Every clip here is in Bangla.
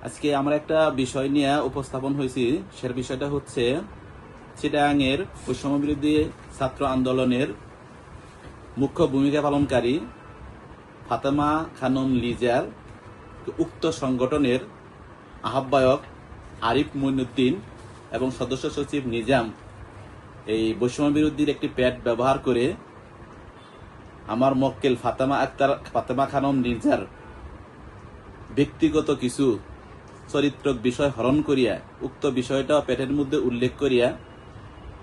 আজকে আমরা একটা বিষয় নিয়ে উপস্থাপন হয়েছি। সে বিষয়টা হচ্ছে চিটাগাংয়ের বৈষম্য বিরোধী ছাত্র আন্দোলনের মুখ্য ভূমিকা পালনকারী ফাতেমা খানম লিজার উক্ত সংগঠনের আহ্বায়ক আরিফ মঈনুদ্দিন এবং সদস্য সচিব নিজাম এই বৈষম্য বিরোধীর একটি প্যাড ব্যবহার করে আমার মক্কেল ফাতেমা খানম লিজার ব্যক্তিগত কিছু চরিত্রক বিষয় হরণ করিয়া উক্ত বিষয়টা প্যাটের মধ্যে উল্লেখ করিয়া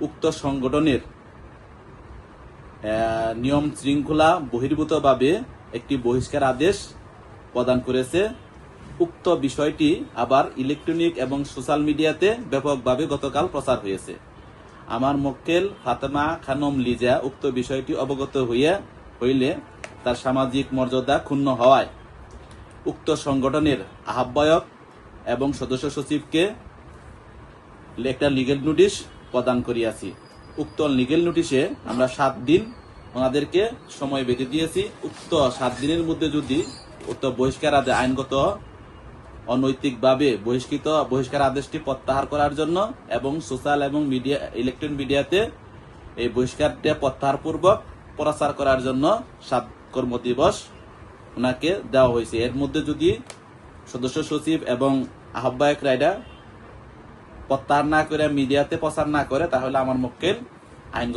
উক্ত সংগঠনের নিয়ম শৃঙ্খলা বহির্ভূতভাবে একটি বহিষ্কার আদেশ প্রদান করেছে। উক্ত বিষয়টি আবার ইলেকট্রনিক এবং সোশ্যাল মিডিয়াতে ব্যাপকভাবে গতকাল প্রচার হয়েছে। আমার মক্কেল ফাতেমা খানম লিজা উক্ত বিষয়টি অবগত হইলে তার সামাজিক মর্যাদা ক্ষুণ্ণ হওয়ায় উক্ত সংগঠনের আহ্বায়ক এবং সদস্য সচিবকে একটা লিগেল নোটিশ প্রদান করিয়াছি। উক্ত লিগেল নোটিশে আমরা 7 দিন ওনাদেরকে সময় বেঁধে দিয়েছি। উক্ত 7 দিনের মধ্যে যদি উক্ত বহিষ্কার আদেশ আইনগত অনৈতিকভাবে বহিষ্কার আদেশটি প্রত্যাহার করার জন্য এবং সোশ্যাল এবং মিডিয়া ইলেকট্রনিক মিডিয়াতে এই বহিষ্কারটা প্রত্যাহার পূর্বক প্রচার করার জন্য 7 কর্মদিবস ওনাকে দেওয়া হয়েছে। এর মধ্যে যদি সদস্য সচিব এবং আহ্বায়ক রায়রা প্রত্যাহার না করে মিডিয়াতে প্রচার না করে তাহলে আমার মক্কেল আইন